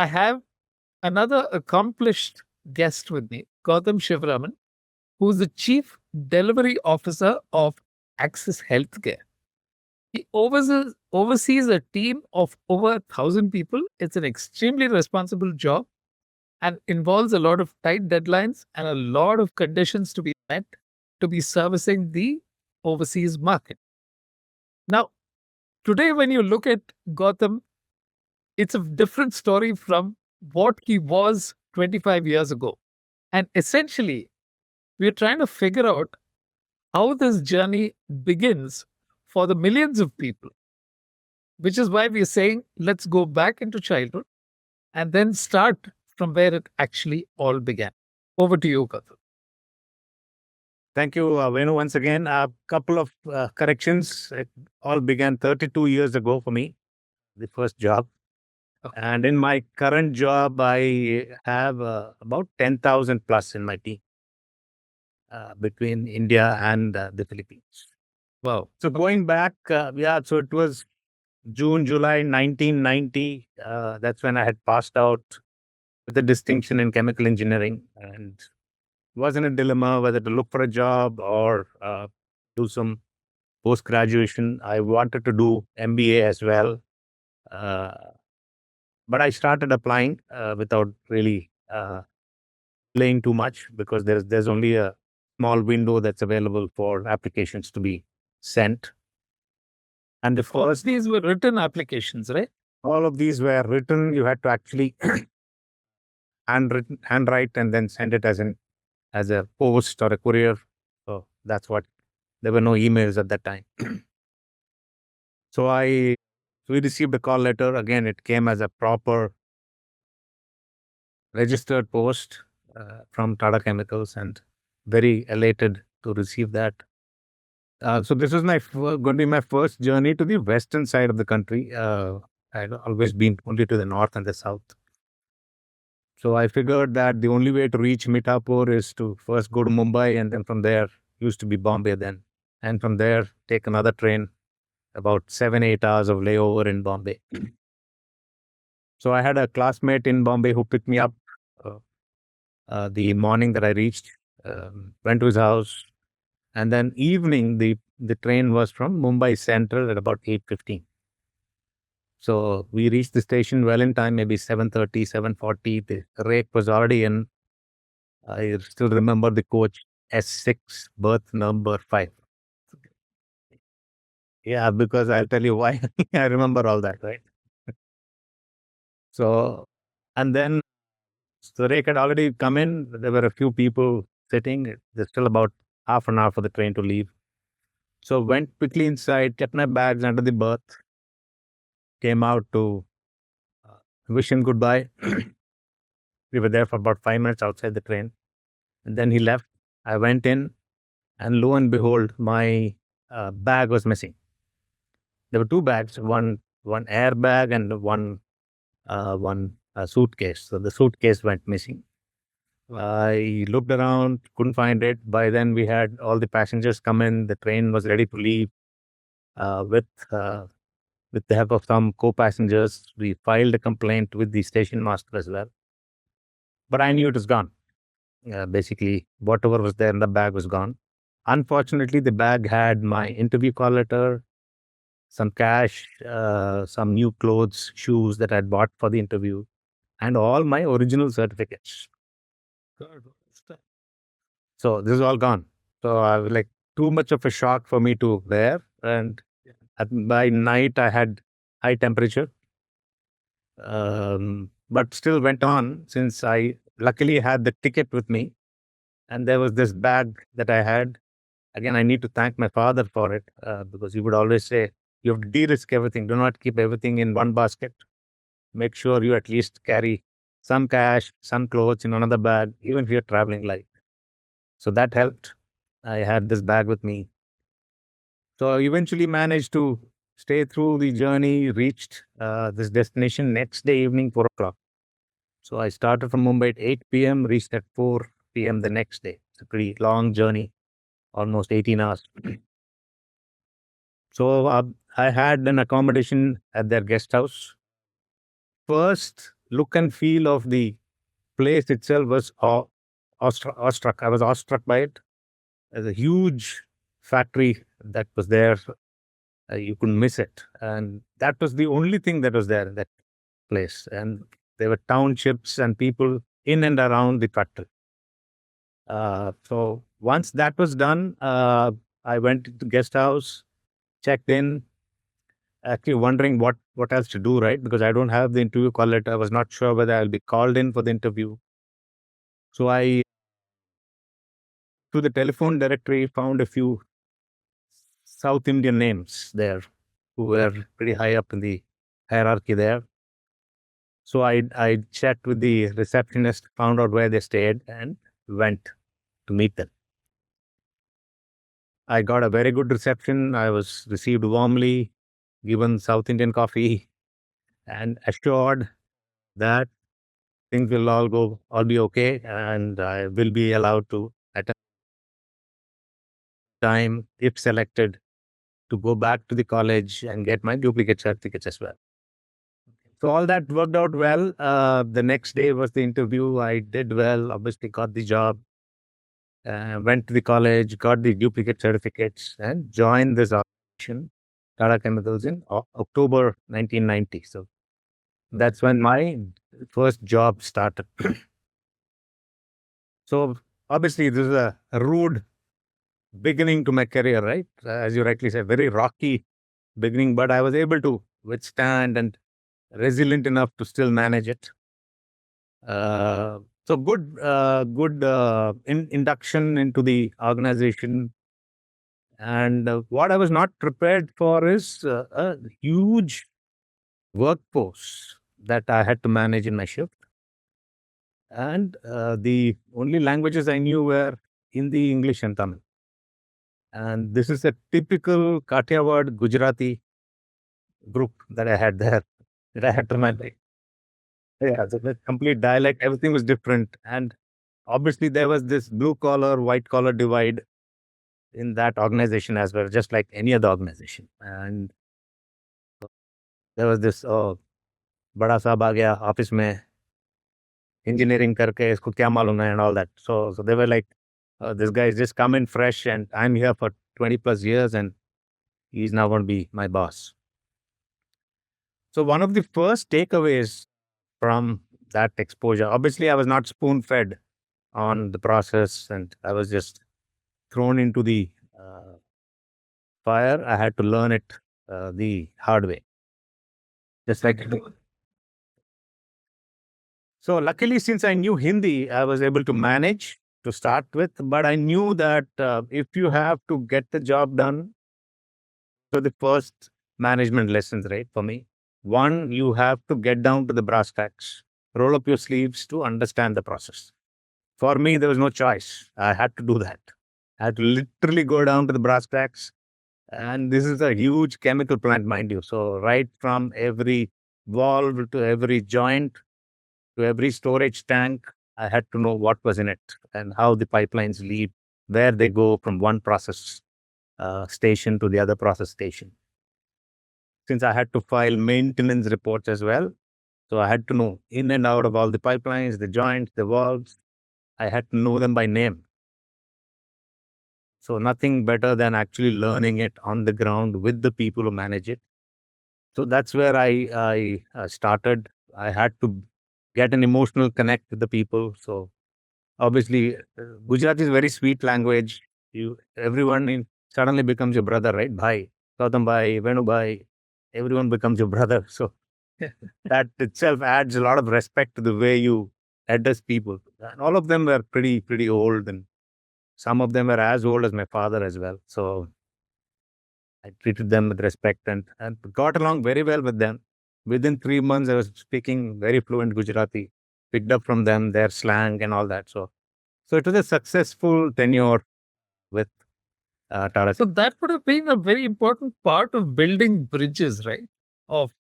I have another accomplished guest with me, Gautam Shivraman, who's the Chief Delivery Officer of Access Healthcare. He oversees a team of over 1,000 people. It's an extremely responsible job and involves a lot of tight deadlines and a lot of conditions to be met to be servicing the overseas market. Now, today, when you look at Gautam, it's a different story from what he was 25 years ago. And essentially, we're trying to figure out how this journey begins for the millions of people, which is why we're saying let's go back into childhood and then start from where it actually all began. Over to you, Gautam. Thank you, Venu. Once again, a couple of corrections. It all began 32 years ago for me, the first job. Okay. And in my current job, I have about 10,000 plus in my team between India and the Philippines. Wow. So going back, so it was June, July 1990. That's when I had passed out with a distinction in chemical engineering and was in a dilemma whether to look for a job or do some post graduation. I wanted to do MBA as well, uh, but I started applying without really playing too much because there's only a small window that's available for applications to be sent. And the All first, these were written applications, right? all of these were written. You had to actually handwrite and then send it as a post or a courier. So that's what. There were no emails at that time. So we received a call letter. Again, it came as a proper registered post from Tata Chemicals, and very elated to receive that. So this was going to be my first journey to the western side of the country. I'd always been only to the north and the south. So I figured that the only way to reach Mithapur is to first go to Mumbai, and then from there, used to be Bombay then, and from there take another train, about 7-8 hours of layover in Bombay. So I had a classmate in Bombay who picked me up uh, the morning that I reached, went to his house, and then evening the train was from Mumbai Central at about 8:15. So we reached the station well in time, maybe 7:30, 7:40. The rake was already in. I still remember the coach S6, berth number 5. Yeah, because I'll tell you why. I remember all that, right? So, and then the rake had already come in. There were a few people sitting. There's still about half an hour for the train to leave. So went quickly inside, kept my bags under the berth, came out to wish him goodbye. We were there for about 5 minutes outside the train. And then he left. I went in, and lo and behold, my bag was missing. There were two bags, one airbag and one suitcase. So the suitcase went missing. I looked around, couldn't find it. By then, we had all the passengers come in. The train was ready to leave. Uh, with uh, with the help of some co-passengers, we filed a complaint with the station master as well. But I knew it was gone. Basically, whatever was there in the bag was gone. Unfortunately, the bag had my interview call letter, some cash, some new clothes, shoes that I'd bought for the interview, and all my original certificates. God, what's that? So this is all gone. So I was like too much of a shock for me to bear. And by night, I had high temperature, but still went on since I luckily had the ticket with me. And there was this bag that I had. Again, I need to thank my father for it because he would always say, you have to de-risk everything. Do not keep everything in one basket. Make sure you at least carry some cash, some clothes in another bag, even if you're traveling light. So that helped. I had this bag with me. So I eventually managed to stay through the journey, reached this destination next day evening, 4 o'clock. So I started from Mumbai at 8 p.m., reached at 4 p.m. the next day. It's a pretty long journey, almost 18 hours. So I had an accommodation at their guest house. First, look and feel of the place itself was awestruck. I was awestruck by it. There's a huge factory that was there. You couldn't miss it. And that was the only thing that was there in that place. And there were townships and people in and around the factory. So once that was done, I went to the guest house, checked in, actually wondering what else to do, right? Because I don't have the interview call letter. I was not sure whether I'll be called in for the interview. So I, through the telephone directory, found a few South Indian names there who were pretty high up in the hierarchy there. So I checked with the receptionist, found out where they stayed, and went to meet them. I got a very good reception. I was received warmly, given South Indian coffee, and assured that things will all be okay, and I will be allowed to at a time, if selected, to go back to the college and get my duplicate certificates as well. So all that worked out well. The next day was the interview. I did well, obviously got the job, went to the college, got the duplicate certificates, and joined this organization, Tata Chemicals, in October 1990. So that's when my first job started. So obviously this is a rude beginning to my career, right? As you rightly said, very rocky beginning, but I was able to withstand and resilient enough to still manage it. So good induction into the organization. And what I was not prepared for is a huge workforce that I had to manage in my shift. And the only languages I knew were Hindi, English, and Tamil. And this is a typical Kathiawad Gujarati group that I had there, that I had to manage. Yeah, so the complete dialect, everything was different. And obviously, there was this blue collar, white collar divide in that organization as well, just like any other organization. And there was this, oh, बड़ा साहब आ गया office में engineering करके इसको क्या मालूम है and all that. So they were like, this guy is just come in fresh and I'm here for 20 plus years and he's now going to be my boss. So one of the first takeaways from that exposure, obviously I was not spoon fed on the process and I was just thrown into the fire. I had to learn it the hard way. Just like so, luckily, since I knew Hindi, I was able to manage to start with. But I knew that if you have to get the job done, so the first management lessons, right, for me, one, you have to get down to the brass tacks, roll up your sleeves to understand the process. For me, there was no choice. I had to do that. I had to literally go down to the brass tacks. And this is a huge chemical plant, mind you. So, right from every valve to every joint, to every storage tank, I had to know what was in it and how the pipelines lead, where they go from one process station to the other process station. Since I had to file maintenance reports as well, so I had to know in and out of all the pipelines, the joints, the valves. I had to know them by name. So nothing better than actually learning it on the ground with the people who manage it. So that's where I started. I had to get an emotional connect with the people. So obviously, Gujarati is a very sweet language. Everyone suddenly becomes your brother, right? Bhai, Gautam Bhai, Venu Bhai, everyone becomes your brother. So that itself adds a lot of respect to the way you address people. And all of them were pretty old, and some of them were as old as my father as well. So I treated them with respect and got along very well with them. Within 3 months, I was speaking very fluent Gujarati, picked up from them, their slang and all that. So it was a successful tenure with Tata. So that would have been a very important part of building bridges, right? Of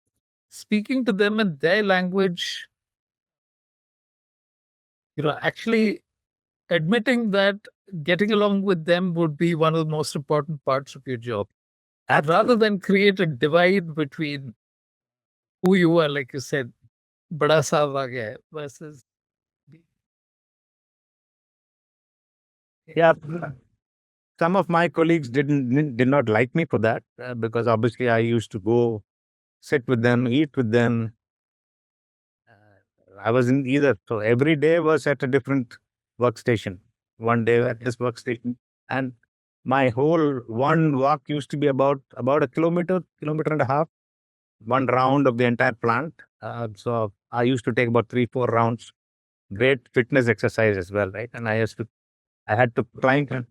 speaking to them in their language, actually admitting that getting along with them would be one of the most important parts of your job. Rather than create a divide between who you are, like you said, बड़ा साहब आ गया है versus Yeah, some of my colleagues did not like me for that because obviously I used to go sit with them, eat with them. I was in either. So every day was at a different workstation. One day at this workstation, and my whole one walk used to be about a kilometer and a half, one round of the entire plant. So I used to take about 3 4 rounds. Great fitness exercise as well, right? And I had to climb.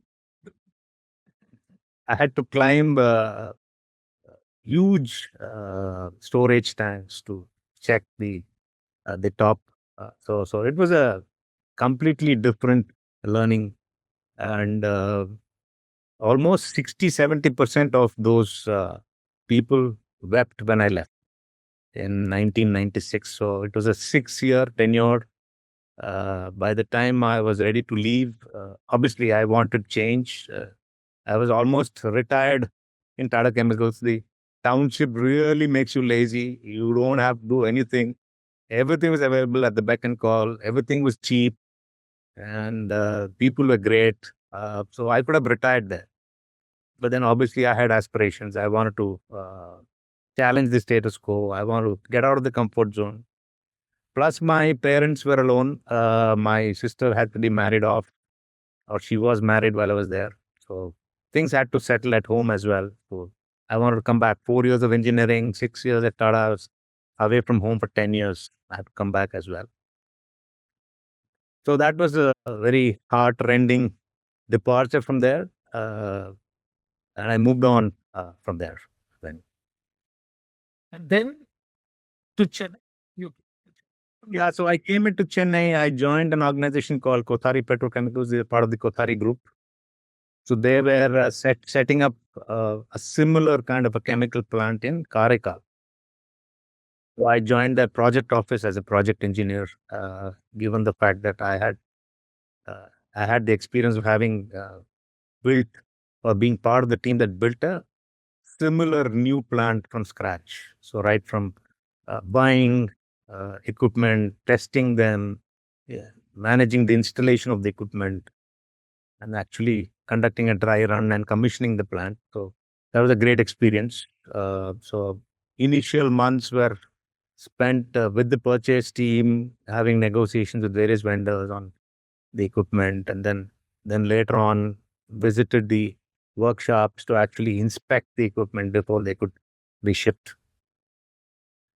I had to climb huge storage tanks to check the top. So it was a completely different learning, and almost 60 70% of those people wept when I left in 1996. So it was a 6 year tenure. By the time I was ready to leave, obviously I wanted change. I was almost retired in Tata Chemicals. The township really makes you lazy. You don't have to do anything. Everything was available at the beck and call. Everything was cheap, and people were great. So I could have retired there. But then obviously I had aspirations. I wanted to challenge the status quo. I wanted to get out of the comfort zone. Plus, my parents were alone. My sister had to be married off, or she was married while I was there. So things had to settle at home as well. So I wanted to come back. 4 years of engineering, 6 years at Tata. I was away from home for 10 years. I had to come back as well. So that was a very heart-rending departure from there. And I moved on from there. Then. and then to Chennai. You Yeah, so I came into Chennai. I joined an organization called Kothari Petrochemicals. They're part of the Kothari group. So they were setting up a similar kind of a chemical plant in Karaikal. So I joined their project office as a project engineer, given the fact that uh, I had the experience of having built or being part of the team that built a similar new plant from scratch. So right from buying equipment, testing them, yeah, managing the installation of the equipment, and actually conducting a dry run and commissioning the plant. So that was a great experience. So initial months were spent with the purchase team, having negotiations with various vendors on the equipment, and then later on visited the workshops to actually inspect the equipment before they could be shipped,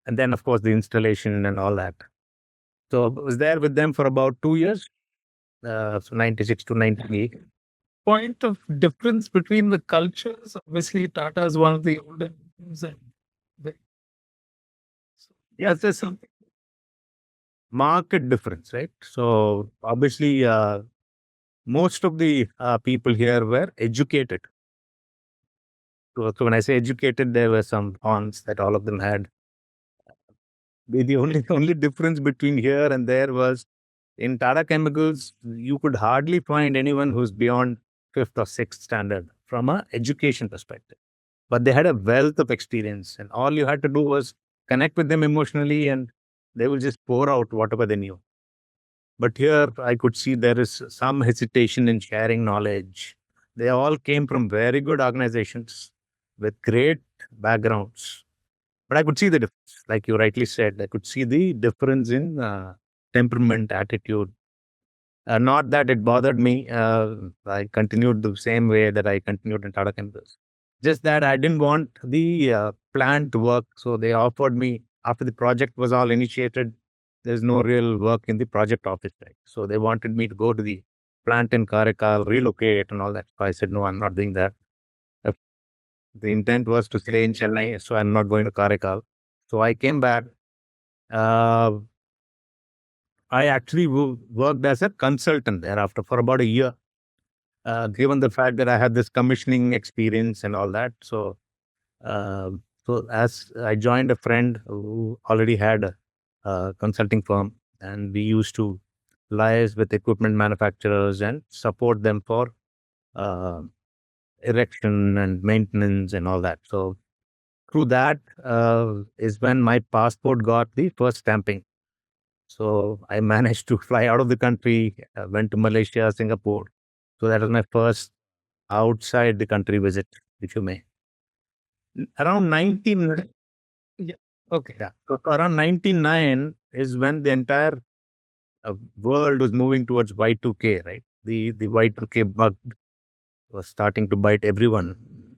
and then of course the installation and all that. So I was there with them for about 2 years, so 96 to 98. point of difference between the cultures. Obviously, Tata is one of the older names and the- Yes, there's some market difference, right? So obviously, most of the people here were educated. So when I say educated, there were some cons that all of them had. The only difference between here and there was in Tata Chemicals, you could hardly find anyone who's beyond fifth or sixth standard from a education perspective. But they had a wealth of experience, and all you had to do was connect with them emotionally, and they will just pour out whatever they knew. But here, I could see there is some hesitation in sharing knowledge. They all came from very good organizations with great backgrounds. But I could see the difference, like you rightly said. I could see the difference in temperament, attitude. Not that it bothered me. I continued the same way that I continued in Tata Chemicals. Just that I didn't want the plan to work. So they offered me, after the project was all initiated, there's no real work in the project office. Right? So they wanted me to go to the plant in Karaikal, relocate and all that. So I said, no, I'm not doing that. If the intent was to stay in Chennai, so I'm not going to Karaikal. So I came back. Uh, I actually worked as a consultant thereafter for about a year, given the fact that I had this commissioning experience and all that. So as I joined a friend who already had a consulting firm, and we used to liaise with equipment manufacturers and support them for uh, erection and maintenance and all that. So through that is when my passport got the first stamping. So I managed to fly out of the country, went to Malaysia, Singapore. So that was my first outside the country visit, if you may. Around 19, Yeah. Okay. yeah, so around 99 is when the entire world was moving towards Y2K, right? The Y2K bug was starting to bite everyone.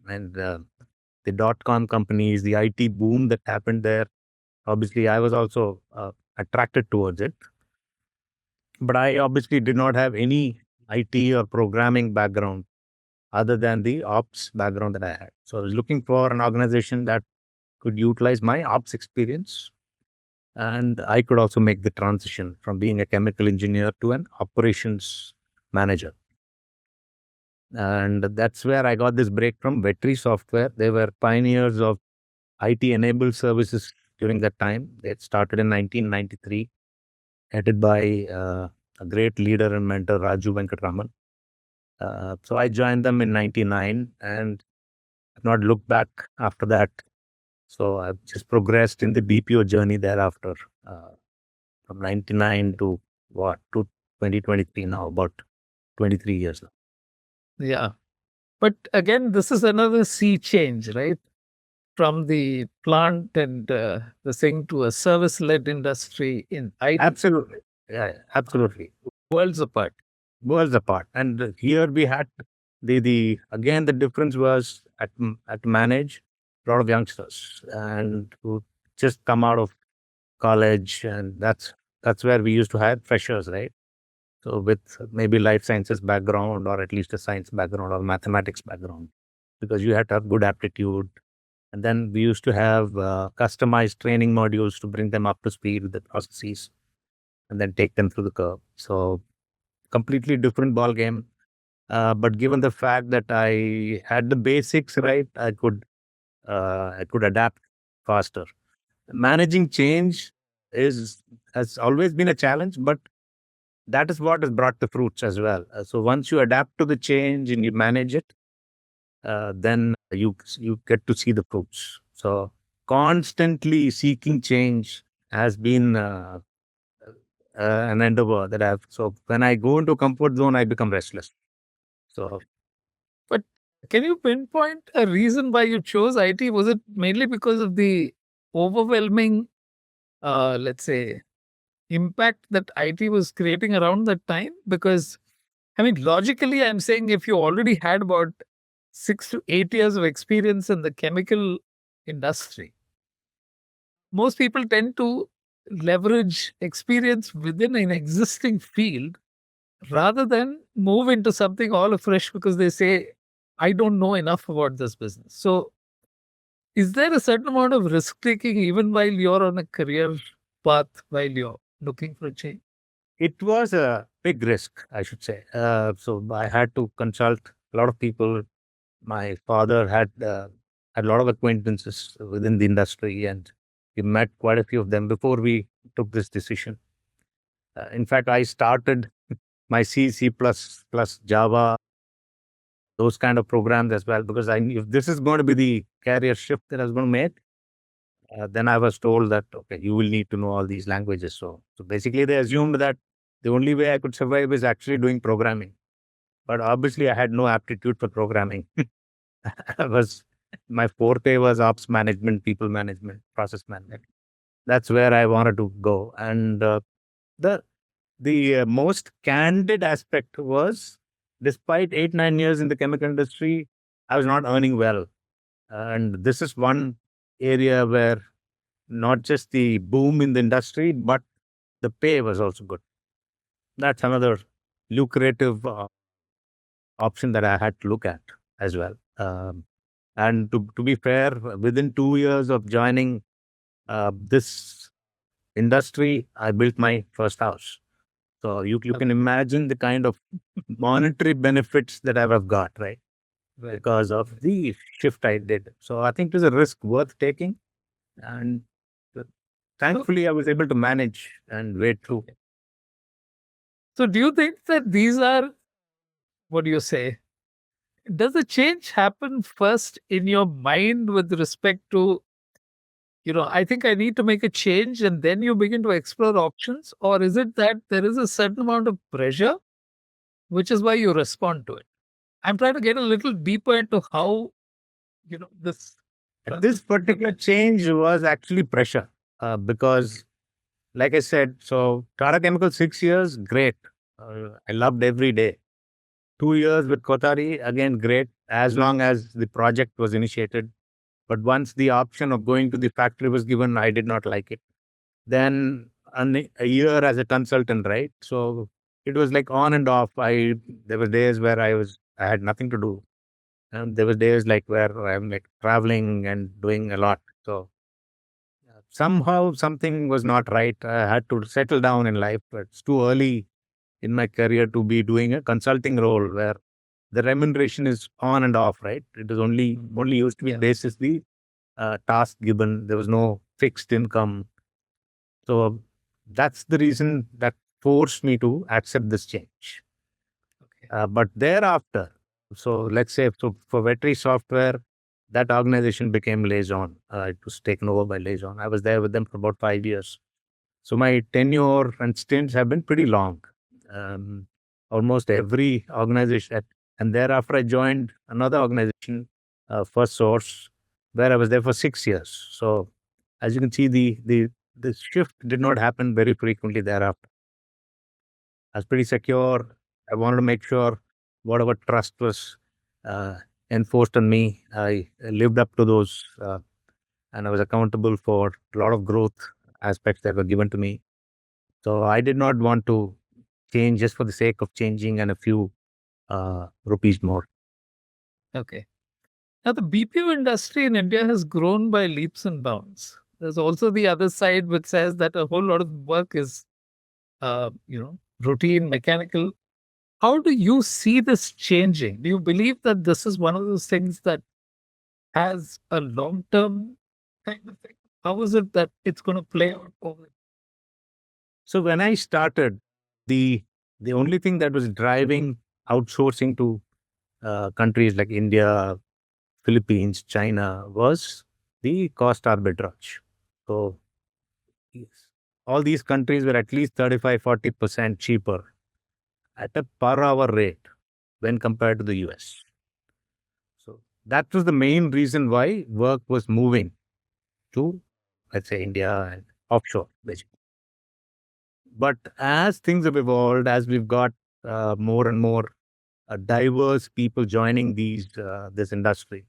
And the dot-com companies, the IT boom that happened there, obviously I was also attracted towards it. But I obviously did not have any IT or programming background other than the ops background that I had. So I was looking for an organization that could utilize my ops experience. And I could also make the transition from being a chemical engineer to an operations manager. And that's where I got this break from Vetri Software. They were pioneers of IT enabled services during that time. It started in 1993, headed by a great leader and mentor, Raju Venkatraman. So I joined them in 99 and have not looked back after that. So I've just progressed in the BPO journey thereafter, uh, from 99 to what, to 2023 now, about 23 years now. Yeah. But again, this is another sea change, right? From the plant and the thing to a service led industry in IT, Absolutely. Yeah, absolutely. worlds apart. Worlds apart. And here we had the again, the difference was at manage a lot of youngsters and who just come out of college, and that's where we used to hire freshers, right? So with maybe life sciences background or at least a science background or mathematics background, because you had to have good aptitude. And then we used to have customized training modules to bring them up to speed with the processes and then take them through the curve. So completely different ball game. But given the fact that I had the basics right, I could adapt faster. Managing change is has always been a challenge, but that is what has brought the fruits as well. So once you adapt to the change and you manage it, then you get to see the fruits. So constantly seeking change has been an endeavor that I've. So when I go into comfort zone, I become restless. So But can you pinpoint a reason why you chose IT? Was it mainly because of the overwhelming, let's say, impact that IT was creating around that time? Because, I mean, logically, I'm saying if you already had about 6 to 8 years of experience in the chemical industry, most people tend to leverage experience within an existing field rather than move into something all afresh because they say, I don't know enough about this business. So, is there a certain amount of risk taking even while you're on a career path, while you're looking for a change? it was a big risk, I should say. So I had to consult a lot of people. My father had a lot of acquaintances within the industry, and we met quite a few of them before we took this decision. In fact, I started my C++, Java, those kind of programs as well, because I knew if this is going to be the career shift that I was going to make, then I was told that, okay, you will need to know all these languages. So basically, they assumed that the only way I could survive is actually doing programming. But obviously, I had no aptitude for programming. I was my forte was ops management, people management, process management. That's where I wanted to go. And the most candid aspect was, despite 8 9 years in the chemical industry, I was not earning well. And this is one area where not just the boom in the industry, but the pay was also good. That's another lucrative option that I had to look at as well. And to be fair, within 2 years of joining this industry, I built my first house. So you can imagine the kind of monetary benefits that I would have got, right? Right. Because of the shift I did. So I think it was a risk worth taking. And So, thankfully, I was able to manage and wait through. so do you think that these are, what do you say? Does the change happen first in your mind with respect to I think I need to make a change, and then you begin to explore options? Or is it that there is a certain amount of pressure, which is why you respond to it? I'm trying to get a little deeper into how, this. This particular change was actually pressure because, like I said, so Tata Chemicals 6 years, great. I loved every day. 2 years with Kotari, again, great, as long as the project was initiated. But once the option of going to the factory was given, I did not like it. Then a year as a consultant, right? So it was like on and off. There were days where I had nothing to do, and there were days like where I'm like traveling and doing a lot. So somehow something was not right. I had to settle down in life. But it's too early in my career to be doing a consulting role where the remuneration is on and off, right? It is only used to be Yeah. basis the task given. There was no fixed income. So that's the reason that forced me to accept this change. Okay. But thereafter, so let's say so for veterinary software, that organization became Liaison. It was taken over by Liaison. I was there with them for about 5 years. So my tenure and stints have been pretty long. Um, Almost every organization. And thereafter, I joined another organization, First Source, where I was there for 6 years. So as you can see, the shift did not happen very frequently thereafter. I was pretty secure. I wanted to make sure whatever trust was uh, enforced on me, I lived up to those, and I was accountable for a lot of growth aspects that were given to me. So I did not want to change just for the sake of changing and a few rupees more. Okay. Now, the BPO industry in India has grown by leaps and bounds. There's also the other side which says that a whole lot of work is, routine, mechanical. How do you see this changing? Do you believe that this is one of those things that has a long term kind of thing? How is it that it's going to play out over? So when I started, the the only thing that was driving outsourcing to countries like India, Philippines, China was the cost arbitrage. So yes, all these countries were at least 35-40% cheaper at a per hour rate when compared to the US. So that was the main reason why work was moving to, let's say, India and offshore, basically. But as things have evolved, as we've got more and more diverse people joining this industry,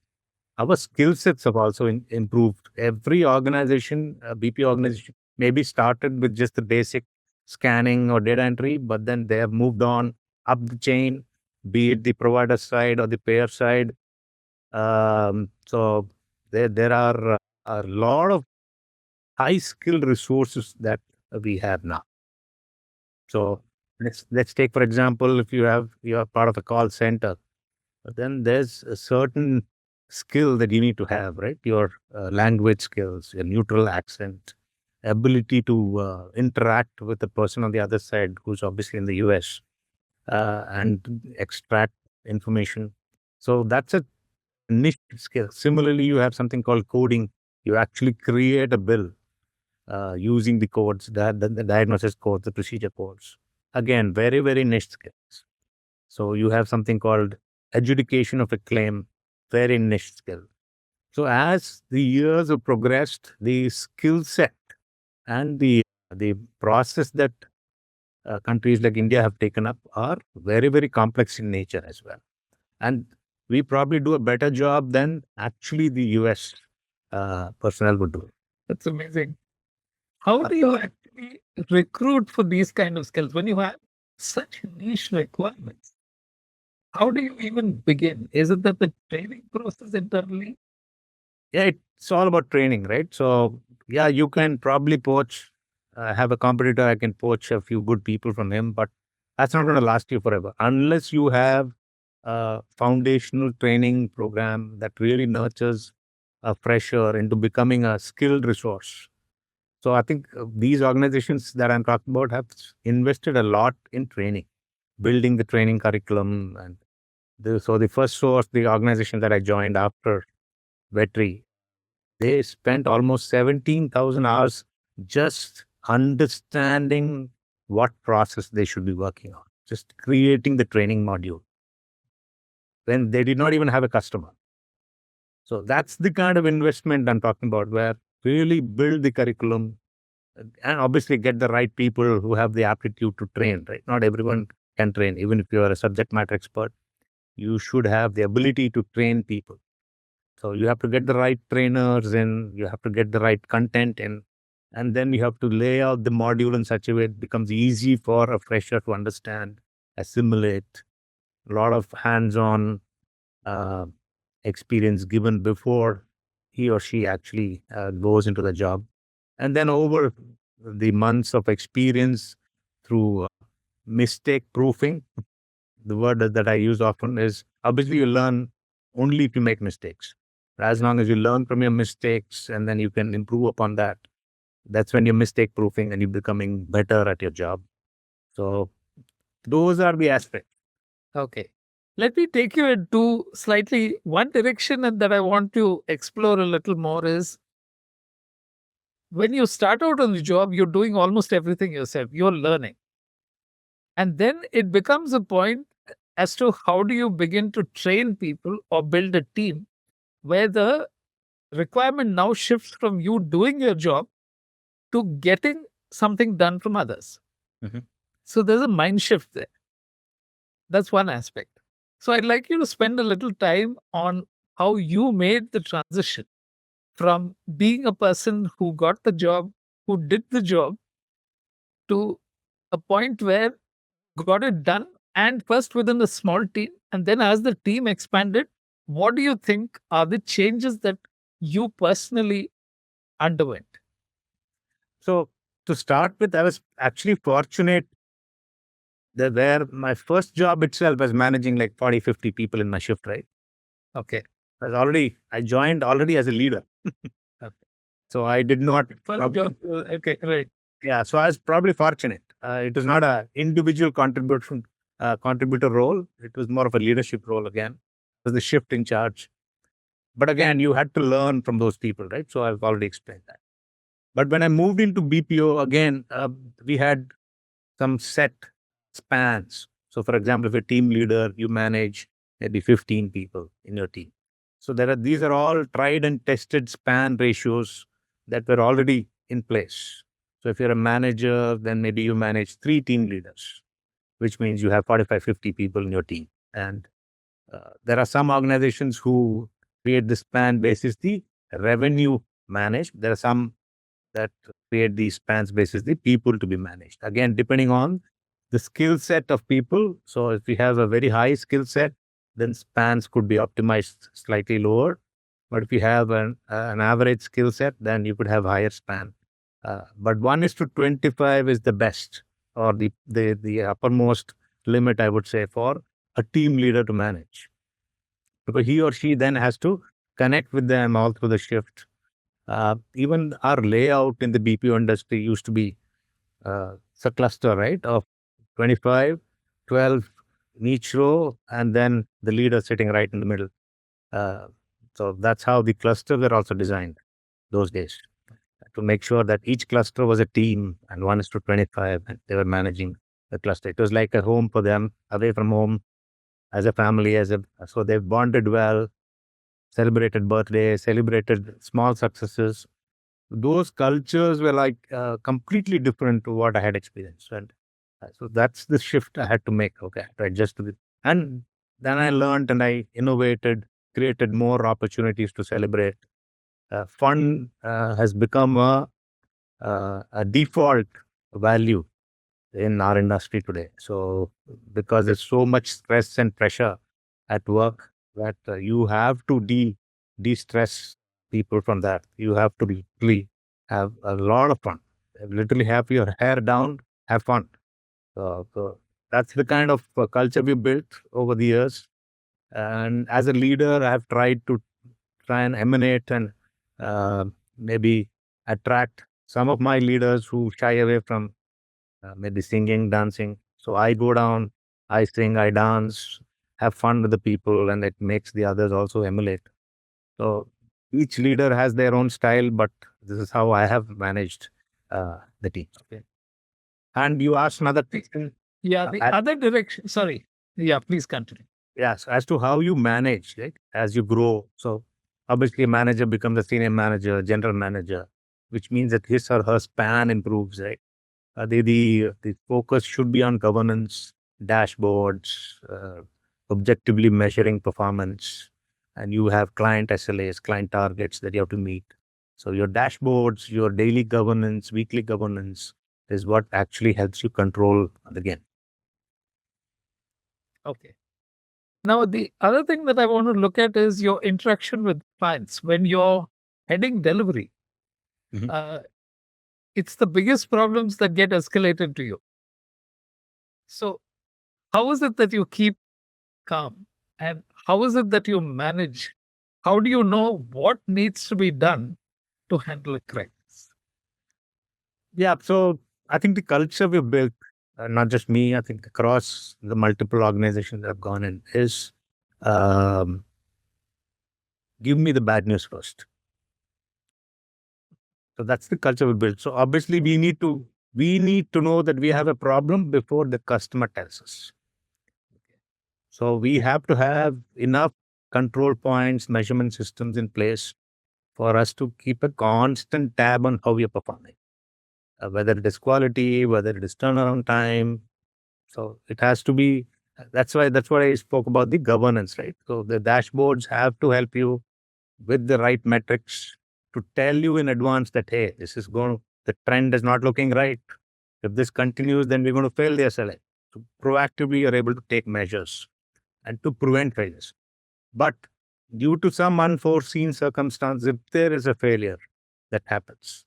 our skill sets have also improved. Every organization, BPO organization, maybe started with just the basic scanning or data entry, but then they have moved on up the chain, be it the provider side or the payer side. So there are a lot of high skilled resources that we have now. So let's take for example, if you are part of a call center, then there's a certain skill that you need to have, right? Your language skills, your neutral accent, ability to interact with the person on the other side who's obviously in the US and extract information. So that's a niche skill. Similarly, you have something called coding. You actually create a bill using the codes, the diagnosis codes, the procedure codes. Again, very, very niche skills. So you have something called adjudication of a claim, very niche skill. So as the years have progressed, the skill set and the process that countries like India have taken up are very, very complex in nature as well. And we probably do a better job than actually the US personnel would do. That's amazing. How do you actually recruit for these kind of skills when you have such niche requirements? How do you even begin? Is it that the training process internally? Yeah, it's all about training, right? So, yeah, you can probably poach, have a competitor, I can poach a few good people from him, but that's not going to last you forever unless you have a foundational training program that really nurtures a fresher into becoming a skilled resource. So, I think these organizations that I'm talking about have invested a lot in training, building the training curriculum. And so, the first source, the organization that I joined after Vetri, They spent almost 17,000 hours just understanding what process they should be working on, just creating the training module when they did not even have a customer. So that's the kind of investment I'm talking about, where really build the curriculum and obviously get the right people who have the aptitude to train, right? Not everyone can train, even if you are a subject matter expert. You should have the ability to train people. So you have to get the right trainers in, you have to get the right content in, and then you have to lay out the module in such a way it becomes easy for a fresher to understand, assimilate, a lot of hands-on uh, experience given before he or she actually goes into the job. And then over the months of experience through mistake proofing, the word that I use often is obviously you learn only if you make mistakes. As long as you learn from your mistakes and then you can improve upon that, that's when you're mistake proofing and you're becoming better at your job. So those are the aspects. Okay. Let me take you into slightly one direction and that I want to explore a little more is when you start out on the job, you're doing almost everything yourself. You're learning. And then it becomes a point as to how do you begin to train people or build a team where the requirement now shifts from you doing your job to getting something done from others. Mhm. So there's a mind shift there. That's one aspect. So I'd like you to spend a little time on how you made the transition from being a person who got the job, who did the job, to a point where got it done, and first within a small team, and then as the team expanded, what do you think are the changes that you personally underwent? So to start with, I was actually fortunate that where my first job itself was managing like 40, 50 people in my shift, right? Okay. I joined already as a leader. Okay. So I did not, First job, okay, right. yeah, so I was probably fortunate. It was not a individual contributor role. It was more of a leadership role again. It was the shift in charge. But again, you had to learn from those people, right? So I've already explained that. But when I moved into BPO again, we had some set spans. So, for example, if you're a team leader, you manage maybe 15 people in your team. So these are all tried and tested span ratios that were already in place. So if you're a manager, then maybe you manage 3 team leaders, which means you have 45, 50 people in your team. And there are some organizations who create the span basis the revenue managed. There are some that create these spans basis the people to be managed. Again, depending on the skill set of people. So if you have a very high skill set, then spans could be optimized slightly lower. But if you have an average skill set, then you could have higher span. But 1:25 is the best or the uppermost limit, I would say, for a team leader to manage. Because he or she then has to connect with them all through the shift. Even our layout in the BPO industry used to be it's a cluster, right, of 25, 12 in each row, and then the leader sitting right in the middle. Uh, so that's how the clusters were also designed those days to make sure that each cluster was a team and 1:25, and they were managing the cluster. It was like a home for them, away from home, as a family, so they bonded well, celebrated birthdays, celebrated small successes. Those cultures were like completely different to what I had experienced. And so that's the shift I had to make. Okay, to adjust to it. And then I learned and I innovated, created more opportunities to celebrate. Fun has become a default value in our industry today. So because there's so much stress and pressure at work that you have to de-stress people from that. You have to literally have a lot of fun. Literally have your hair down, have fun. So that's the kind of culture we built over the years. And as a leader, I have tried to try and emanate and maybe attract some of my leaders who shy away from maybe singing, dancing. So I go down, I sing, I dance, have fun with the people, and it makes the others also emulate. So each leader has their own style, but this is how I have managed the team. Okay. And you asked another question. Yeah, the At- other direction. Sorry. Yeah, please continue. yes, as to how you manage, right? As you grow. So obviously a manager becomes a senior manager, general manager, which means that his or her span improves, right? The focus should be on governance, dashboards, objectively measuring performance, and you have client SLAs, client targets that you have to meet. So your dashboards, your daily governance, weekly governance is what actually helps you control the game. Okay. Now, the other thing that I want to look at is your interaction with clients. When you're heading delivery, Mhm. uh, it's the biggest problems that get escalated to you. So, how is it that you keep calm? And how is it that you manage? How do you know what needs to be done to handle it correct? Yeah, so I think the culture we've built, not just me, I think across the multiple organizations that I've gone in, is um, give me the bad news first. So that's the culture we built. So obviously we need to know that we have a problem before the customer tells us. So we have to have enough control points, measurement systems in place for us to keep a constant tab on how we are performing, whether it is quality, whether it is turnaround time. So it has to be. That's why I spoke about the governance, right? So the dashboards have to help you with the right metrics to tell you in advance that hey, the trend is not looking right. If this continues, then we're going to fail the SLA. So proactively, you're able to take measures and to prevent failures. But due to some unforeseen circumstance, if there is a failure that happens,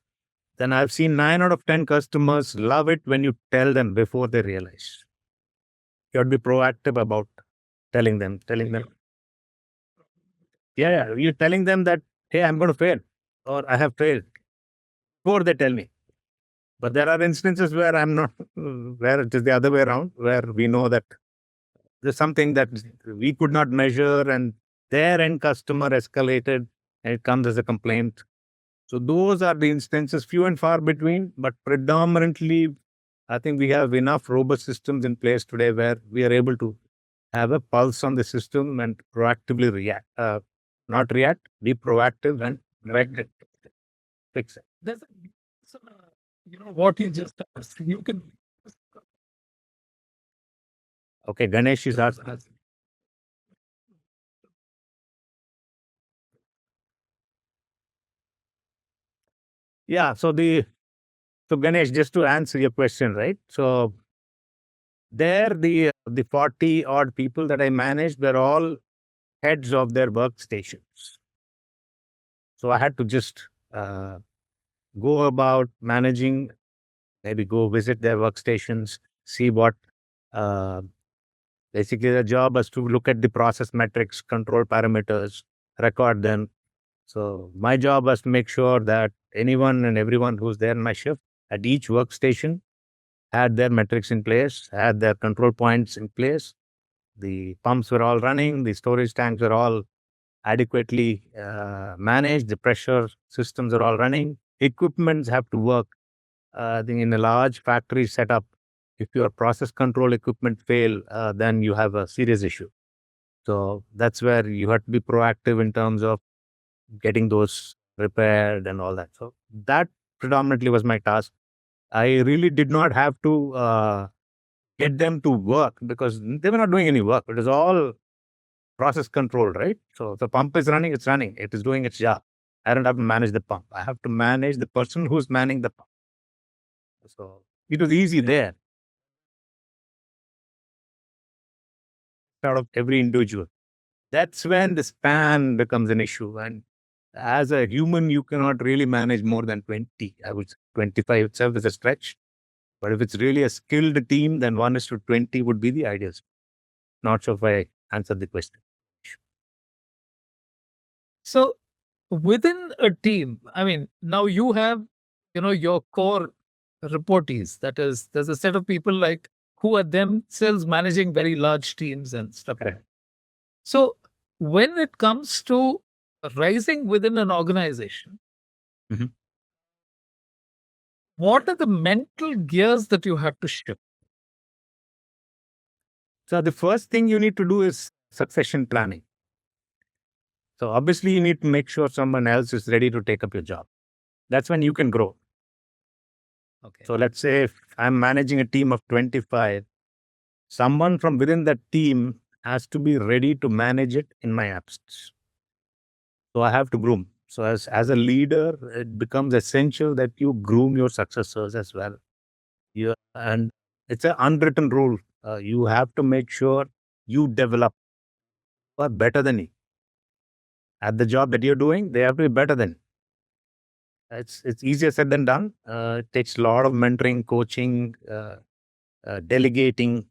then I've seen 9 out of 10 customers love it when you tell them before they realize. You have to be proactive about telling them, yeah, you're telling them that, hey, I'm going to fail or I have failed before they tell me. But there are instances where I'm not, where it is the other way around, where we know that there's something that we could not measure and their end customer escalated and it comes as a complaint. So those are the instances, few and far between, but predominantly, I think we have enough robust systems in place today where we are able to have a pulse on the system and proactively react. Not react, be proactive and correct it, fix it. There's so, what you just asked, you can. Okay, Ganesh is asking. Yeah, so Ganesh, just to answer your question, right? So there, the 40 odd people that I managed were all heads of their workstations. So I had to just go about managing, maybe go visit their workstations, see what uh, basically the job was to look at the process metrics, control parameters, record them. So my job was to make sure that anyone and everyone who's there in my shift at each workstation had their metrics in place, had their control points in place. The pumps were all running, the storage tanks were all adequately managed, the pressure systems are all running, equipments have to work. I think in a large factory setup, if your process control equipment fail, then you have a serious issue. So that's where you have to be proactive in terms of getting those repaired and all that. So that predominantly was my task. I really did not have to get them to work because they were not doing any work. It is all process control, right? So the pump is running, it's running, it is doing its job. I don't have to manage the pump. I have to manage the person who's manning the pump. So it was easy there out of every individual. That's when the span becomes an issue. And as a human, you cannot really manage more than 20. I would say 25 itself is a stretch. But if it's really a skilled team, then 1:20 would be the ideal. Not sure if I answered the question. So within a team, I mean, now you have, your core reportees. That is, there's a set of people like who are themselves managing very large teams and stuff. Correct. So when it comes to rising within an organization, Mhm. what are the mental gears that you have to shift? So the first thing you need to do is succession planning. So obviously you need to make sure someone else is ready to take up your job. That's when you can grow. Okay. So let's say if I'm managing a team of 25, someone from within that team has to be ready to manage it in my absence. So I have to groom. So as a leader, it becomes essential that you groom your successors as well. And it's an unwritten rule. You have to make sure you develop who are better than you at the job that you're doing. They have to be better than you. It's easier said than done. It takes a lot of mentoring, coaching, delegating,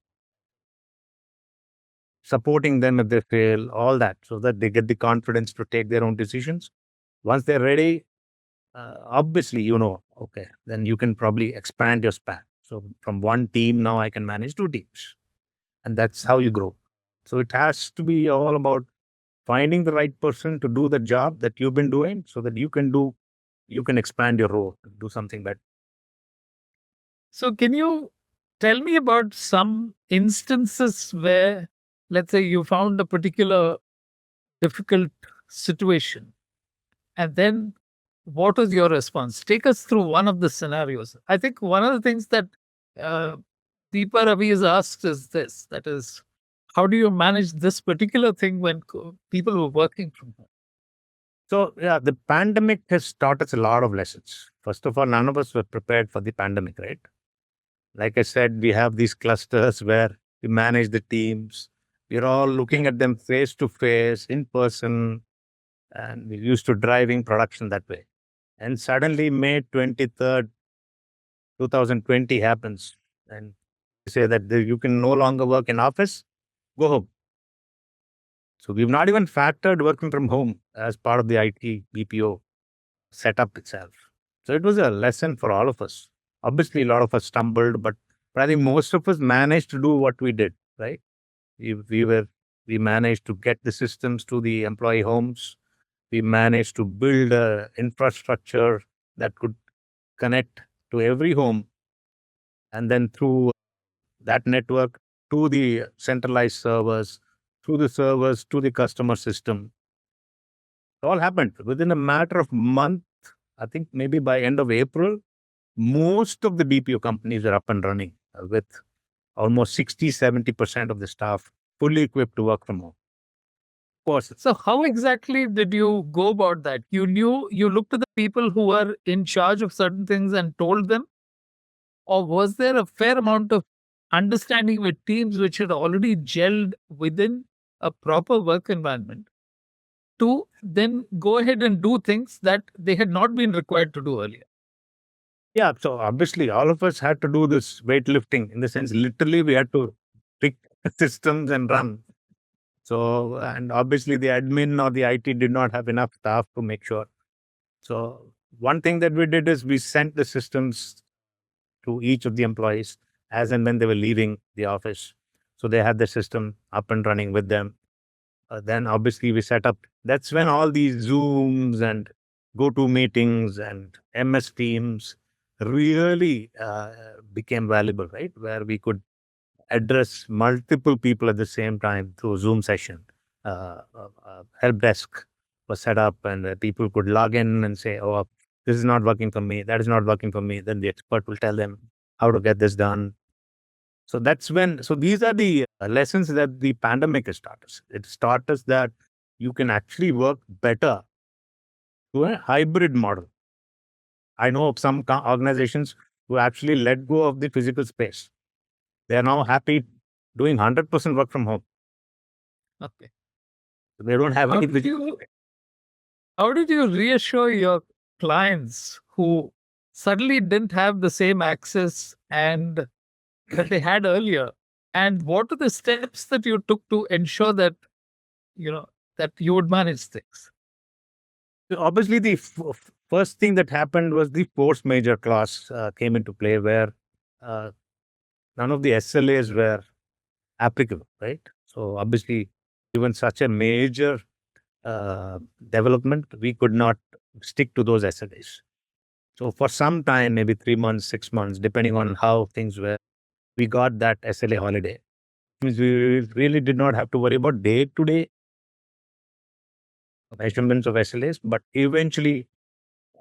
supporting them if they fail, all that, so that they get the confidence to take their own decisions. Once they're ready, obviously, okay, then you can probably expand your span. So from one team, now I can manage two teams. And that's how you grow. So it has to be all about finding the right person to do the job that you've been doing so that you can expand your role, do something better. So, can you tell me about some instances where, let's say, you found a particular difficult situation, and then what was your response? Take us through one of the scenarios. I think one of the things that uh, Deepa Ravi has asked is this, that is, how do you manage this particular thing when people were working from home? So, yeah, the pandemic has taught us a lot of lessons. First of all, none of us were prepared for the pandemic, right? Like I said, we have these clusters where we manage the teams. We're all looking at them face to face, in person, and we're used to driving production that way. And suddenly, May 23rd, 2020 happens, and they say that you can no longer work in office, go home. So we've not even factored working from home as part of the IT BPO setup itself. So it was a lesson for all of us. Obviously, a lot of us stumbled, but I think most of us managed to do what we did, right? We, we were we managed to get the systems to the employee homes. We managed to build a infrastructure that could connect to every home, and then through that network to the centralized servers, through the servers to the customer system. It all happened within a matter of month. I think maybe by end of April, most of the BPO companies are up and running with almost 60-70% of the staff fully equipped to work from home. Of course, So, how exactly did you go about that? You looked at the people who were in charge of certain things and told them, or was there a fair amount of understanding with teams which had already gelled within a proper work environment to then go ahead and do things that they had not been required to do earlier? yeah. So obviously, all of us had to do this weightlifting in the sense, literally, we had to pick systems and run. So, and obviously, the admin or the IT did not have enough staff to make sure. So, one thing that we did is we sent the systems to each of the employees as and when they were leaving the office. So, they had the system up and running with them. Then, obviously, we set up. That's when all these Zooms and go-to meetings and MS Teams really became valuable, right? Where we could address multiple people at the same time through Zoom session. Help desk was set up, and people could log in and say, "Oh, this is not working for me. That is not working for me." Then the expert will tell them how to get this done. So that's when. So these are the lessons that the pandemic has taught us. It taught us that you can actually work better to a hybrid model. I know of some organizations who actually let go of the physical space. They are now happy doing 100% work from home. Okay. They don't have How any did you how did you reassure your clients who suddenly didn't have the same access and that they had earlier? And what are the steps that you took to ensure that you know that you would manage things? obviously the first thing that happened was the force major clause came into play where uh, none of the SLAs were applicable, right? So obviously, given such a major uh, development, we could not stick to those SLAs. So for some time, maybe 3 months, 6 months, depending on how things were, we got that SLA holiday. Means we really did not have to worry about day-to-day measurements of SLAs, but eventually,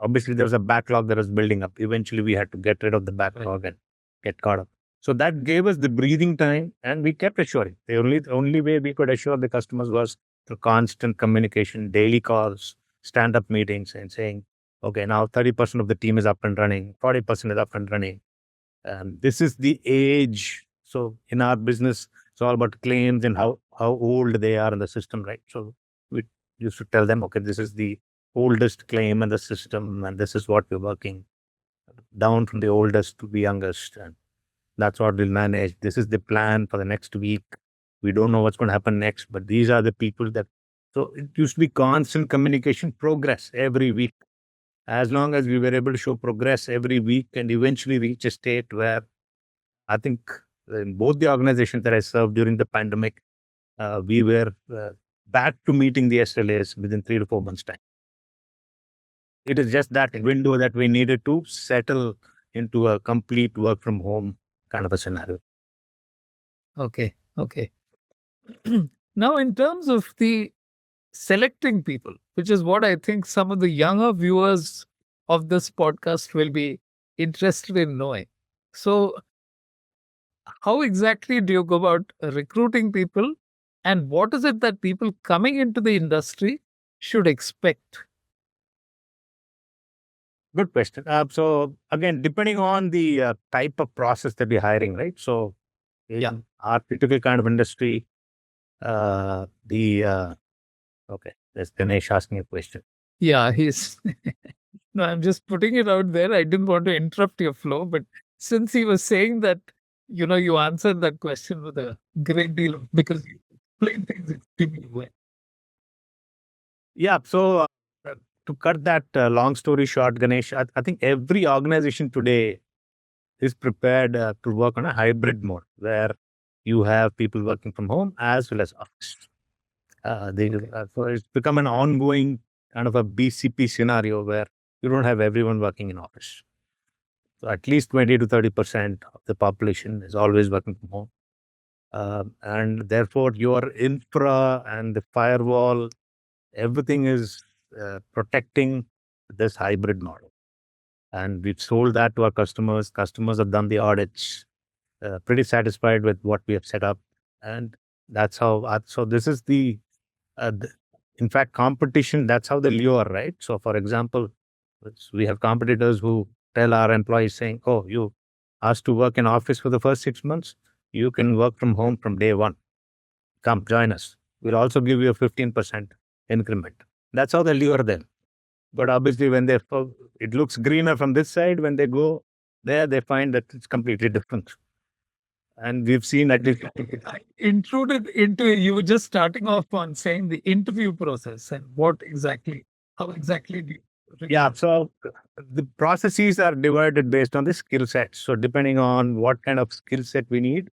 obviously, there was a backlog that was building up. Eventually, we had to get rid of the backlog and get caught up. So that gave us the breathing time, and we kept assuring. The only way we could assure the customers was through constant communication, daily calls, stand-up meetings, and saying, "Okay, now 30% of the team is up and running, 40% is up and running." This is the age. So in our business, it's all about claims and how old they are in the system, right? So we used to tell them, okay, this is the oldest claim in the system, and this is what we're working down from the oldest to the youngest, and that's what we'll manage. This is the plan for the next week. We don't know what's going to happen next, but these are the people that. So it used to be constant communication, progress every week. As long as we were able to show progress every week and eventually reach a state where I think in both the organizations that I served during the pandemic, we were back to meeting the SLAs within 3 to 4 months' time. It is just that window that we needed to settle into a complete work from home kind of a scenario. Okay. Okay. Now, in terms of the selecting people, which is what I think some of the younger viewers of this podcast will be interested in knowing. So, how exactly do you go about recruiting people? And what is it that people coming into the industry should expect? Good question. So again, depending on the type of process that we're hiring, right? So Yeah. in our typical kind of industry, the okay, there's Ganesh asking a question. Yeah, he's. No, I'm just putting it out there. I didn't want to interrupt your flow, but since he was saying that, you answered that question with a great deal of, because you explained things extremely well. Yeah. So to cut that long story short, Ganesh, I think every organization today is prepared to work on a hybrid mode where you have people working from home as well as office. So it's become an ongoing kind of a BCP scenario where you don't have everyone working in office. So at least 20 to 30% of the population is always working from home. And therefore, your infra and the firewall, everything is protecting this hybrid model. And we've sold that to our customers. Customers have done the audits, pretty satisfied with what we have set up. And that's how, so this is the in fact, competition, that's how they lure, right? So, for example, we have competitors who tell our employees saying, oh, you asked to work in office for the first 6 months, you can work from home from day one. Come, join us. We'll also give you a 15% increment. That's how they lure them. But obviously, when it looks greener from this side, when they go there, they find that it's completely different. And we've seen at least. I intruded into, you were just starting off on saying the interview process and how exactly do you. Yeah, so the processes are divided based on the skill set. So depending on what kind of skill set we need,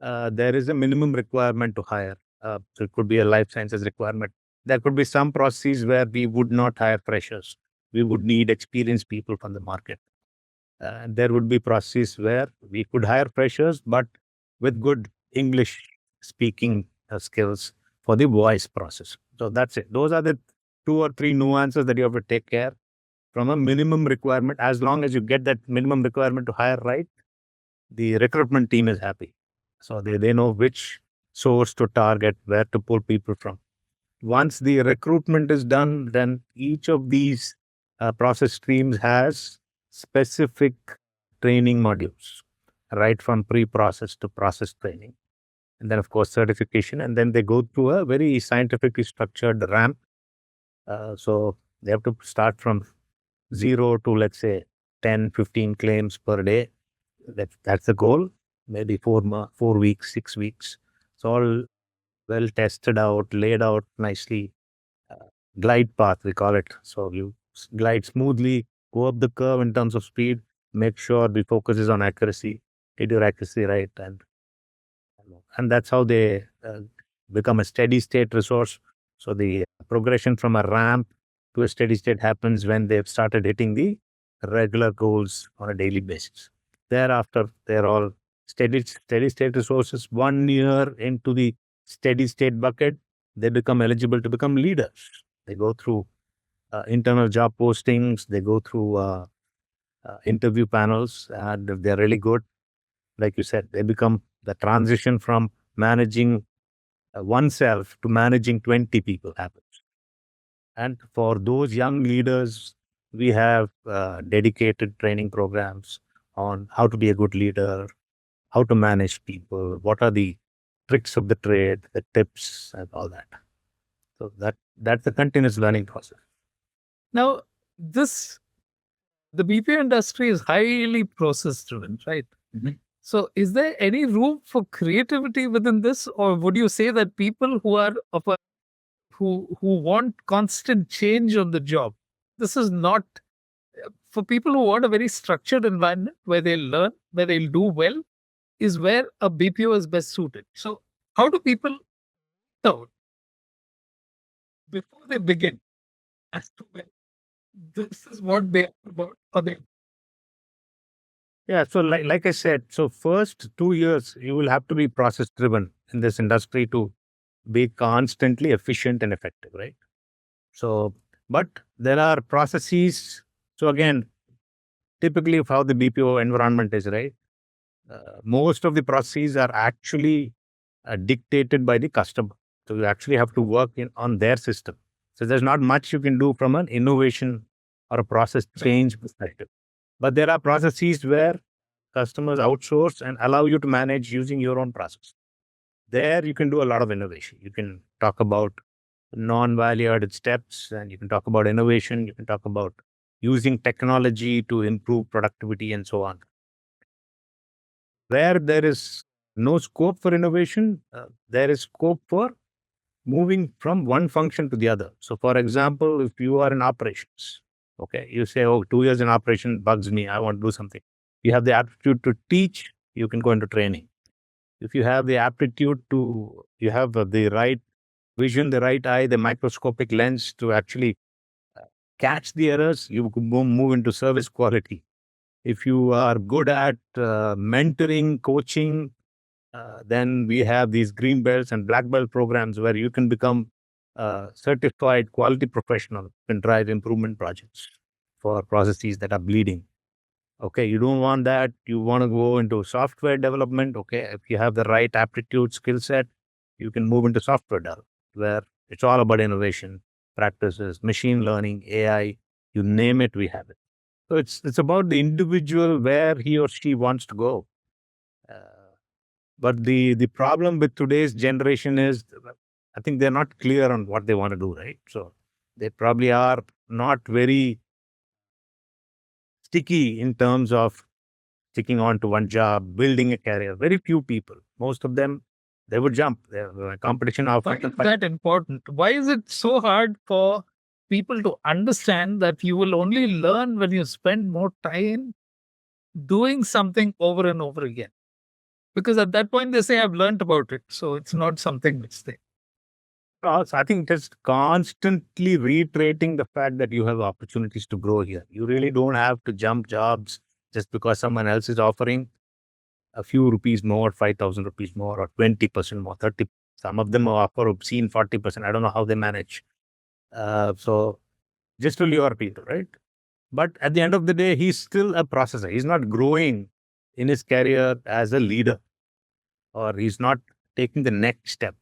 there is a minimum requirement to hire. So it could be a life sciences requirement. There could be some processes where we would not hire freshers. We would need experienced people from the market. And there would be processes where we could hire freshers, but with good English speaking skills for the voice process. So that's it. Those are the 2 or 3 nuances that you have to take care from a minimum requirement. As long as you get that minimum requirement to hire right, the recruitment team is happy. So they know which source to target, where to pull people from. Once the recruitment is done, then each of these process streams has specific training modules, right from pre-process to process training. And then, of course, certification. And then they go through a very scientifically structured ramp. So they have to start from 0 to, let's say, 10, 15 claims per day. That's the goal. Maybe 4 weeks, 6 weeks. It's all well tested out, laid out nicely. Glide path, we call it. So you glide smoothly, go up the curve in terms of speed, make sure the focus is on accuracy, get your accuracy right. And that's how they become a steady state resource. So the progression from a ramp to a steady state happens when they've started hitting the regular goals on a daily basis. Thereafter, they're all steady state resources. 1 year into the steady state bucket, they become eligible to become leaders. They go through internal job postings. They go through interview panels, and if they're really good, like you said, they become the transition from managing oneself to managing 20 people happens. And for those young leaders, we have dedicated training programs on how to be a good leader, how to manage people, what are the tricks of the trade, the tips, and all that. So that's a continuous learning process. Now, this the BPO industry is highly process driven, right? Mhm. So, is there any room for creativity within this, or would you say that people who are of a who want constant change on the job, this is not for people who want a very structured environment where they learn, where they'll do well, is where a BPO is best suited. So, how do people know before they begin as to when this is what they are about, or they Yeah, so like I said, so first 2 years you will have to be process driven in this industry to be constantly efficient and effective, right? So, but there are processes. So again, typically of how the BPO environment is, right? Most of the processes are actually dictated by the customer. So you actually have to work on their system. So there's not much you can do from an innovation or a process change perspective. But there are processes where customers outsource and allow you to manage using your own process. There you can do a lot of innovation. You can talk about non-value added steps, and you can talk about innovation. You can talk about using technology to improve productivity and so on. Where there is no scope for innovation, there is scope for moving from one function to the other. So, for example, if you are in operations, okay, you say, oh, 2 years in operation bugs me, I want to do something. You have the aptitude to teach, you can go into training. If you have the aptitude to, you have the right vision, the right eye, the microscopic lens to actually catch the errors, you could move into service quality. If you are good at mentoring, coaching, then we have these green belts and black belt programs where you can become a certified quality professional and drive improvement projects for processes that are bleeding. Okay, you don't want that. You want to go into software development. Okay, if you have the right aptitude skill set, you can move into software development where it's all about innovation, practices, machine learning, AI, you name it, we have it. So it's about the individual where he or she wants to go. Uh, but the problem with today's generation is, I think they're not clear on what they want to do, right? So they probably are not very sticky in terms of sticking on to one job, building a career. Very few people. Most of them, they would jump. The competition why offers. is that important? Why is it so hard for people to understand that you will only learn when you spend more time doing something over and over again? Because at that point they say, I've learned about it. So it's not something which they. I think just constantly reiterating the fact that you have opportunities to grow here. You really don't have to jump jobs just because someone else is offering a few rupees more, 5,000 rupees more, or 20% more, 30. Some of them offer obscene 40%. I don't know how they manage. So just to lure people, right? But at the end of the day, he's still a processor. He's not growing in his career as a leader, or he's not taking the next step.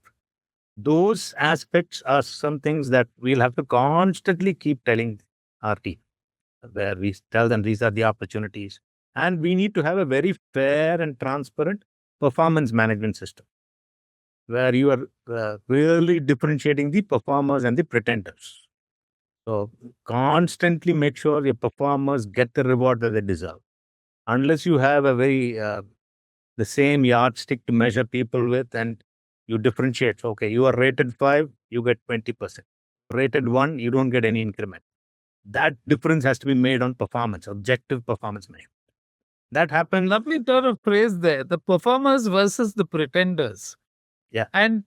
Those aspects are some things that we'll have to constantly keep telling our team, where we tell them these are the opportunities. And we need to have a very fair and transparent performance management system where you are really differentiating the performers and the pretenders. So constantly make sure your performers get the reward that they deserve. Unless you have a very the same yardstick to measure people with, and you differentiate. So, okay, you are rated 5, you get 20%. Rated 1, you don't get any increment. That difference has to be made on performance, objective performance measure. That happens. Lovely turn of phrase there. The performers versus the pretenders. Yeah. And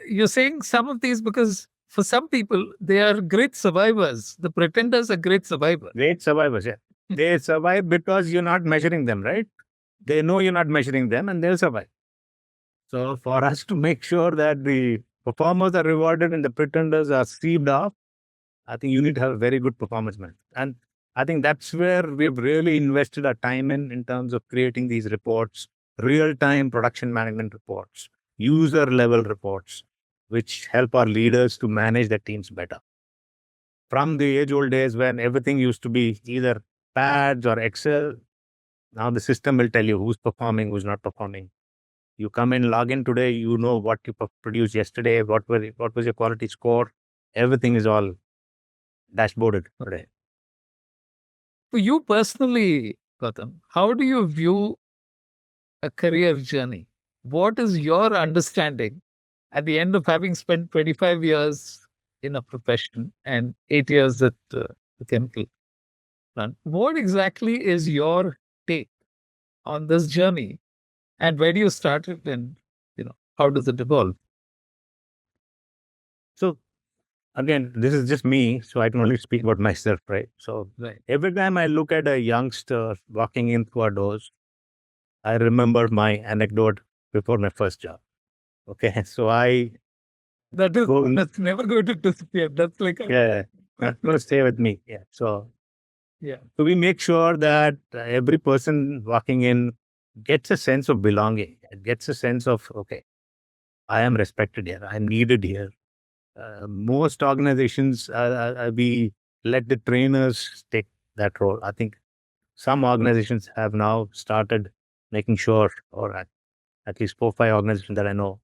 you're saying some of these because For some people, they are great survivors. The pretenders are great survivors. Great survivors. Yeah. They survive because you're not measuring them, right? They know you're not measuring them and they'll survive. So for us to make sure that the performers are rewarded and the pretenders are sieved off, I think you need to have a very good performance management. And I think that's where we've really invested our time in terms of creating these reports, real-time production management reports, user-level reports, which help our leaders to manage their teams better. From the age-old days when everything used to be either pads or Excel, now the system will tell you who's performing, who's not performing. You come in, log in today, you know what you produced yesterday, what was your quality score. Everything is all dashboarded today. For you personally, Gautam, how do you view a career journey? What is your understanding at the end of having spent 25 years in a profession and 8 years at the chemical plant? What exactly is your take on this journey, and where do you start it, and how does it evolve? So again, this is just me, so I can only speak about myself, right? So Right. every time I look at a youngster walking in through our doors, I remember my anecdote before my first job. Okay, so I That's never going to disappear. That's like yeah, that's going to stay with me. Yeah, yeah. so we make sure that every person walking in gets a sense of belonging, gets a sense of okay, I am respected here, I'm needed here. Most organizations, we let the trainers take that role. I think some organizations have now started making sure, or at least 4, 5 organizations that I know,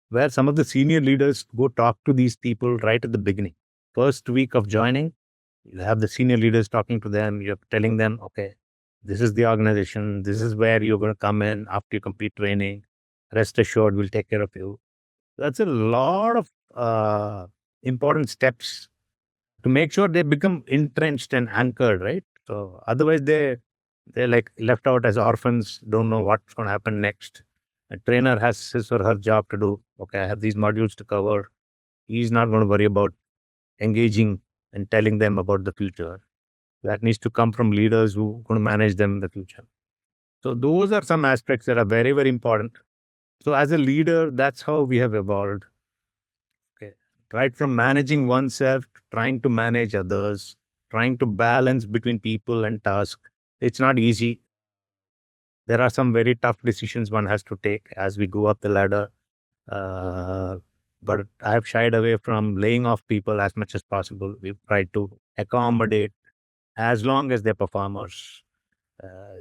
where some of the senior leaders go talk to these people right at the beginning. First week of joining, you have the senior leaders talking to them. You're telling them, okay, this is the organization. This is where you're going to come in after you complete training. Rest assured, we'll take care of you. That's a lot of important steps to make sure they become entrenched and anchored, right? So otherwise they're like left out as orphans, don't know what's going to happen next. A trainer has his or her job to do. Okay, I have these modules to cover. He's not going to worry about engaging and telling them about the future. That needs to come from leaders who are going to manage them in the future. So those are some aspects that are very, very important. So as a leader, that's how we have evolved. Okay. Right from managing oneself, trying to manage others, trying to balance between people and task. It's not easy. There are some very tough decisions one has to take as we go up the ladder. Uh, but I've shied away from laying off people as much as possible. We've tried to accommodate as long as they're performers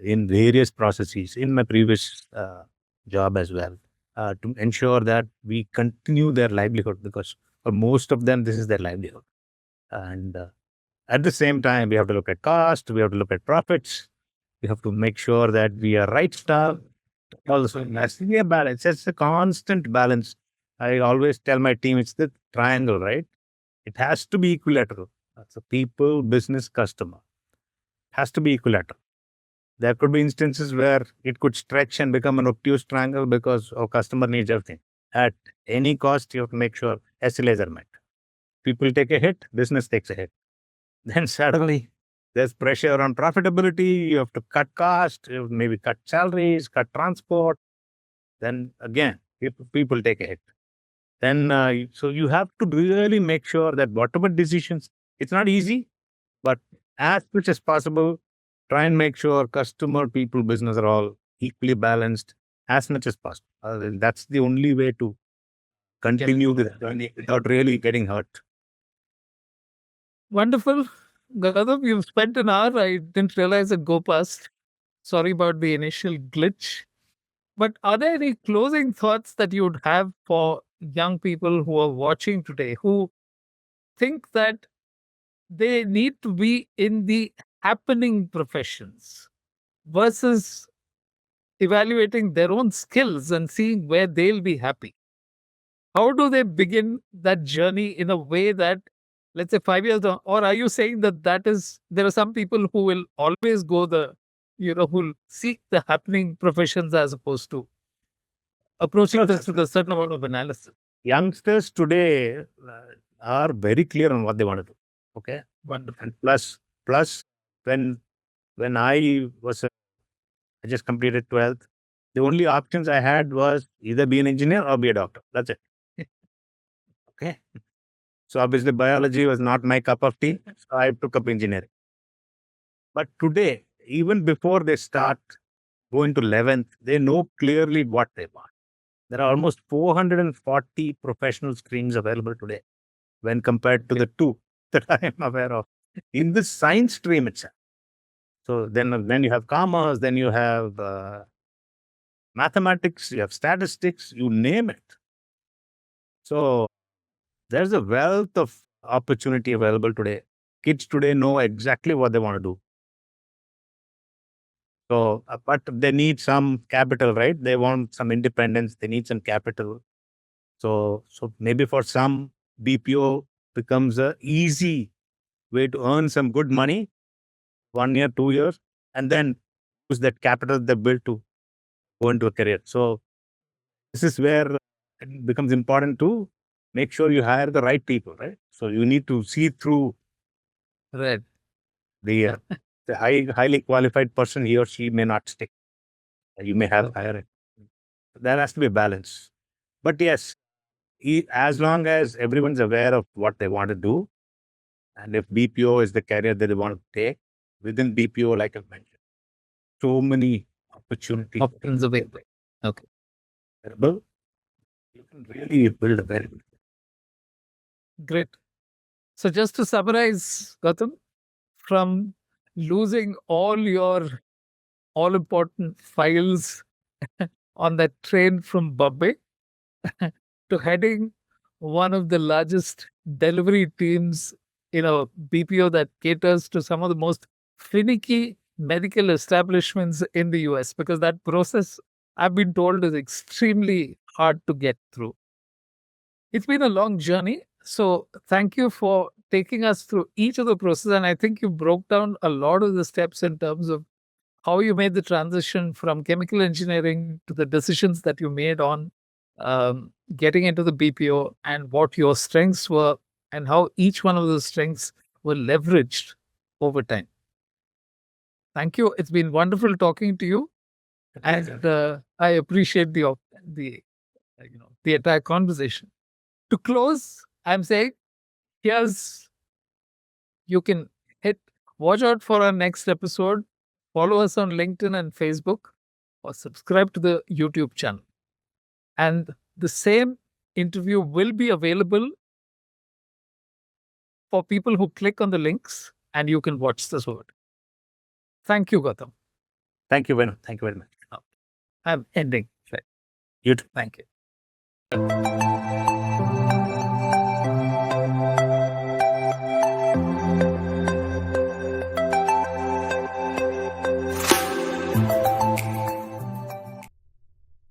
in various processes in my previous job as well to ensure that we continue their livelihood because for most of them, this is their livelihood. And at the same time, we have to look at cost, we have to look at profits, we have to make sure that we are right staff. Also, it has to be a balance. It's a constant balance. I always tell my team it's the triangle, right? It has to be equilateral. So people, business, customer has to be equilateral. There could be instances where it could stretch and become an obtuse triangle because our customer needs everything. At any cost, you have to make sure SLAs are met. People take a hit, business takes a hit. Then suddenly there's pressure on profitability. You have to cut cost, you have to maybe cut salaries, cut transport. Then again, people take a hit. Then, so you have to really make sure that whatever decisions, it's not easy, but as much as possible, try and make sure customer, people, business are all equally balanced as much as possible. That's the only way to continue the journey without really getting hurt. Wonderful. Gautam, you've spent an hour. I didn't realize it go past. Sorry about the initial glitch. But are there any closing thoughts that you would have for young people who are watching today who think that they need to be in the happening professions versus evaluating their own skills and seeing where they'll be happy? How do they begin that journey in a way that, let's say, 5 years down? Or are you saying that there are some people who will always go who'll seek the happening professions as opposed to approaching this with a certain amount of analysis? Youngsters today, are very clear on what they want to do. Okay. Wonderful. And plus when I just completed 12th, the only options I had was either be an engineer or be a doctor. That's it. Okay. So obviously biology was not my cup of tea. So I took up engineering. But today, even before they start going to 11th, they know clearly what they want. There are almost 440 professional streams available today when compared to the two that I am aware of in the science stream itself. So then you have commerce, then you have mathematics, you have statistics, you name it. So there's a wealth of opportunity available today. Kids today know exactly what they want to do. So, but they need some capital, right? They want some independence. They need some capital. So maybe for some, BPO becomes a easy way to earn some good money, 1 year, 2 years, and then use that capital they built to go into a career. So this is where it becomes important to make sure you hire the right people, right? So you need to see through Right. the highly qualified person. He or she may not stick. You may have hire it. There has to be a balance. But yes, as long as everyone's aware of what they want to do, and if BPO is the career that they want to take, within BPO, like I mentioned, so many opportunities Options available. Okay. available. You can really build a very good. Great. So just to summarize, Gautam, from losing all your all important files on that train from Bombay to heading one of the largest delivery teams in a BPO that caters to some of the most finicky medical establishments in the US, because that process, I've been told, is extremely hard to get through. It's been a long journey. So thank you for taking us through each of the process. And I think you broke down a lot of the steps in terms of how you made the transition from chemical engineering to the decisions that you made on getting into the BPO, and what your strengths were and how each one of those strengths were leveraged over time. Thank you. It's been wonderful talking to you, and I appreciate the entire conversation. To close, I'm saying, here's you can hit watch out for our next episode. Follow us on LinkedIn and Facebook, or subscribe to the YouTube channel. And the same interview will be available for people who click on the links, and you can watch this over. Thank you, Gautam. Thank you very much. Thank you very much. I'm ending. You too. Thank you.